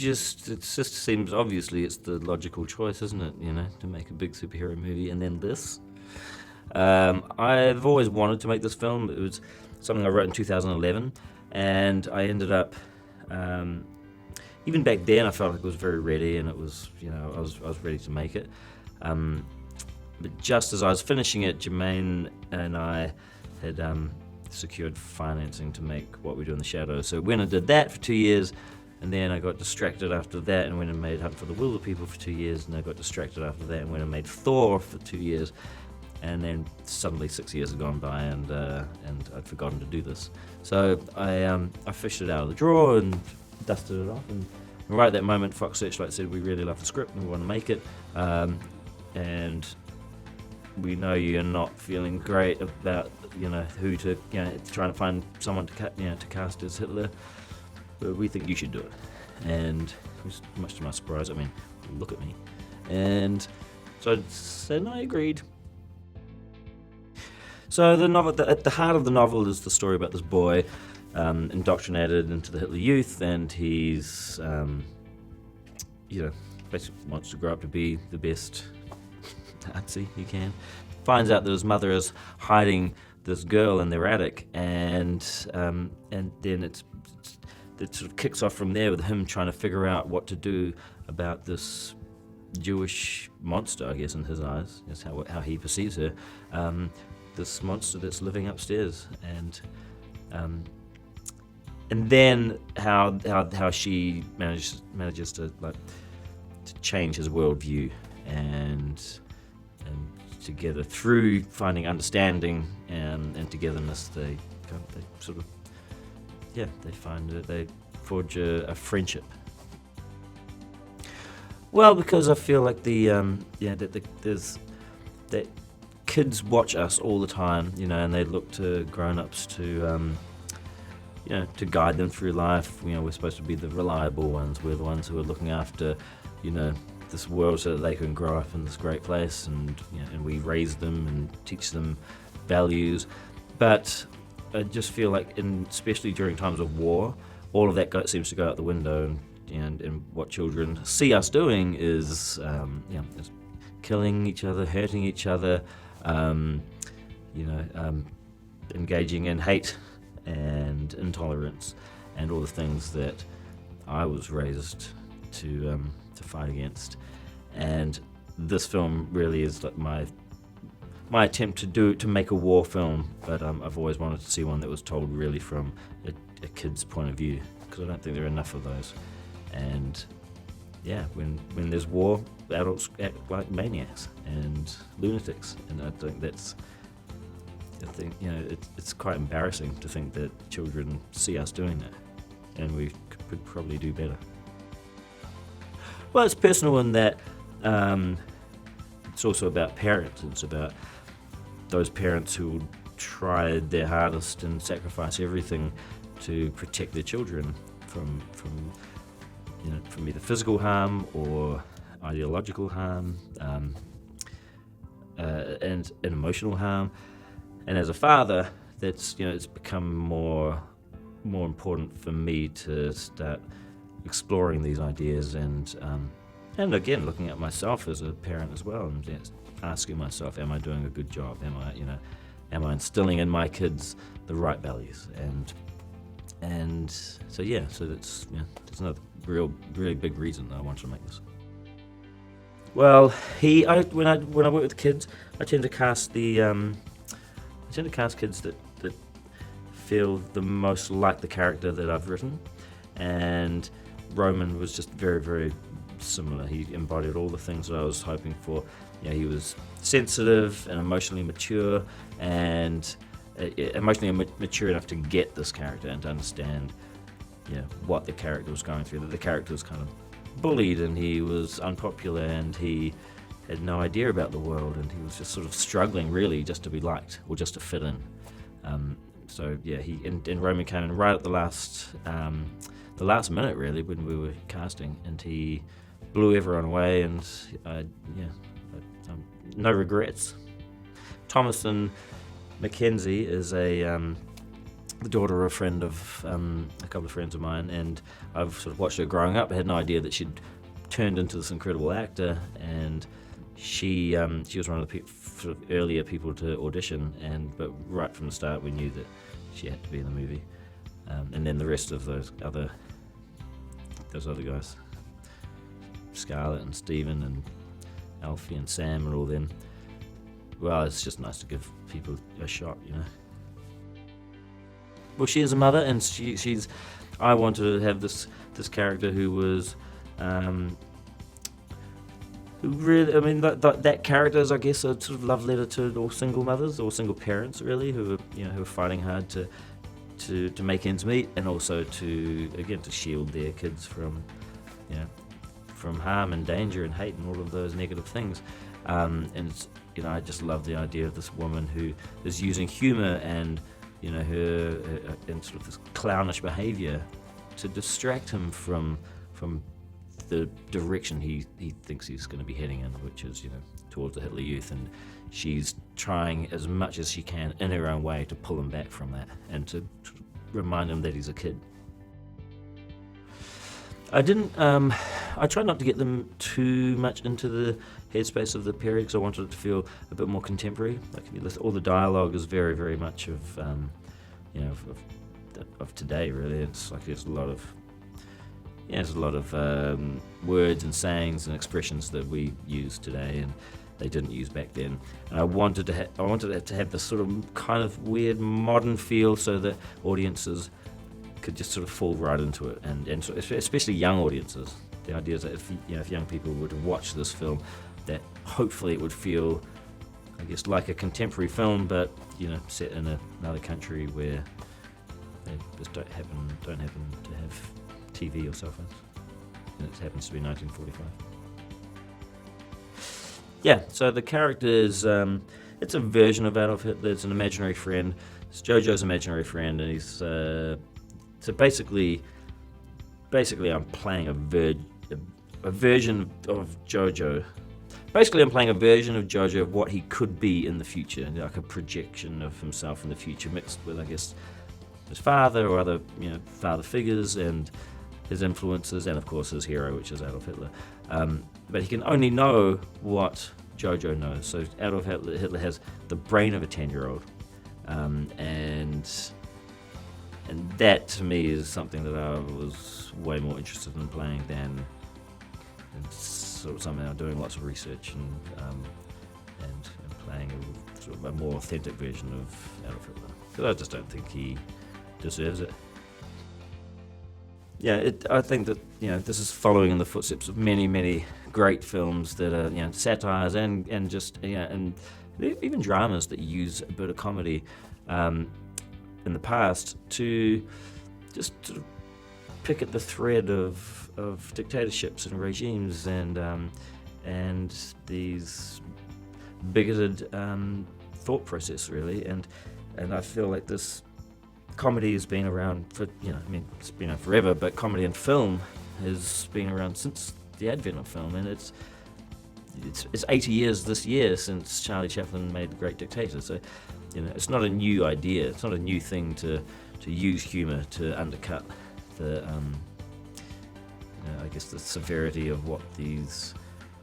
it just seems, obviously it's the logical choice, isn't it, to make a big superhero movie, and then this. I've always wanted to make this film. It was something I wrote in 2011, and I ended up, even back then I felt like it was very ready, and it was, I was ready to make it. But just as I was finishing it, Jermaine and I had secured financing to make What We Do in the Shadows. So when I did that for 2 years, and then I got distracted after that and went and made Hunt for the Wilderpeople for 2 years, and I got distracted after that and went and made Thor for 2 years, and then suddenly 6 years had gone by, and I'd forgotten to do this. So I fished it out of the drawer and dusted it off, and right at that moment Fox Searchlight said, we really love the script and we want to make it, and we know you're not feeling great about who to trying to find someone to cast as Hitler, but we think you should do it. And much to my surprise, look at me. And so I said, I agreed. So the novel, at the heart of the novel, is the story about this boy indoctrinated into the Hitler Youth, and he's basically wants to grow up to be the best Nazi he can. Finds out that his mother is hiding this girl in their attic, and then it sort of kicks off from there with him trying to figure out what to do about this Jewish monster, I guess, in his eyes. That's how he perceives her. This monster that's living upstairs, and then how she manages to change his worldview, and together, through finding understanding and togetherness, they forge a friendship. Well, because I feel like that kids watch us all the time, and they look to grown-ups to guide them through life. We're supposed to be the reliable ones. We're the ones who are looking after, this world so that they can grow up in this great place, and we raise them and teach them values. But I just feel like, especially during times of war, all of that seems to go out the window, and what children see us doing is killing each other, hurting each other, engaging in hate and intolerance, and all the things that I was raised to fight against. And this film really is like my attempt to make a war film, but I've always wanted to see one that was told really from a kid's point of view, because I don't think there are enough of those. And when there's war, adults act like maniacs and lunatics, and I think it's quite embarrassing to think that children see us doing that, and we could probably do better. Well, it's personal in that it's also about parents. It's about those parents who tried their hardest and sacrifice everything to protect their children from either physical harm or ideological harm, and emotional harm. And as a father, that's it's become more important for me to start exploring these ideas, and again looking at myself as a parent as well, and asking myself, am I doing a good job? Am I instilling in my kids the right values? And so that's another really big reason that I wanted to make this. Well, when I work with kids, I tend to cast kids that feel the most like the character that I've written, and Roman was just very, very similar. He embodied all the things that I was hoping for. He was sensitive and emotionally mature, and emotionally mature enough to get this character and to understand what the character was going through, that the character was kind of bullied, and he was unpopular, and he had no idea about the world, and he was just sort of struggling really just to be liked or just to fit in. And Roman came in right at the last minute really, when we were casting, and he blew everyone away, and no regrets. Thomason McKenzie is the daughter of a friend of a couple of friends of mine, and I've sort of watched her growing up. I had no idea that she'd turned into this incredible actor, and she was one of the sort of earlier people to audition, but right from the start we knew that she had to be in the movie, and then the rest of those other guys, Scarlett and Stephen and Alfie and Sam and all them. Well, it's just nice to give people a shot, you know. Well, she is a mother, and she's. I wanted to have this character who was, who really. I mean, that character is, I guess, a sort of love letter to all single mothers or single parents, really, who are fighting hard to make ends meet, and also to shield their kids from, from harm and danger and hate and all of those negative things. And it's, I just love the idea of this woman who is using humour and her and sort of this clownish behaviour to distract him from the direction he thinks he's going to be heading in, which is towards the Hitler Youth, and she's trying as much as she can in her own way to pull him back from that and to remind him that he's a kid. I tried not to get them too much into the headspace of the period because I wanted it to feel a bit more contemporary. All the dialogue is very, very much of today. Really, it's like there's a lot of words and sayings and expressions that we use today and they didn't use back then. And I wanted it to have this sort of kind of weird modern feel so that audiences could just sort of fall right into it, and so especially young audiences. The idea is that if young people were to watch this film, that hopefully it would feel, I guess, like a contemporary film, but set in another country where they just don't happen to have TV or cell phones, and it happens to be 1945. Yeah, so the character is it's a version of Adolf Hitler. It's an imaginary friend. It's Jojo's imaginary friend, and he's so basically I'm playing a version of Jojo. Basically, I'm playing a version of Jojo of what he could be in the future, like a projection of himself in the future, mixed with, I guess, his father or other, father figures and his influences, and of course his hero, which is Adolf Hitler. But he can only know what Jojo knows. So Adolf Hitler has the brain of a 10-year-old, and that to me is something that I was way more interested in playing than sort of something I'm doing lots of research and playing a sort of a more authentic version of Adolf Hitler, because I just don't think he deserves it. Yeah, I think that this is following in the footsteps of many, many great films that are satires and just and even dramas that use a bit of comedy in the past to just sort of pick at the thread of dictatorships and regimes and these bigoted thought process, really, and I feel like this comedy has been around for it's been around forever, but comedy and film has been around since the advent of film, and it's 80 years this year since Charlie Chaplin made The Great Dictator. So it's not a new idea, it's not a new thing to use humour to undercut the I guess the severity of what these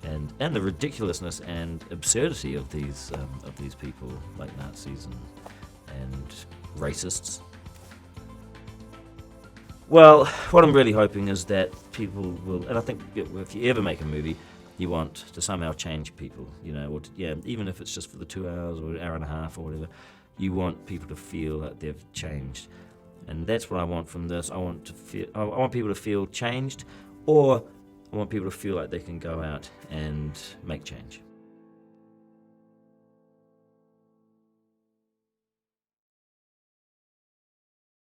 and the ridiculousness and absurdity of these people like Nazis and racists. Well, what I'm really hoping is that people will, and I think if you ever make a movie, you want to somehow change people, even if it's just for the 2 hours or an hour and a half or whatever, you want people to feel that they've changed. And that's what I want from this. I want people to feel changed, or I want people to feel like they can go out and make change.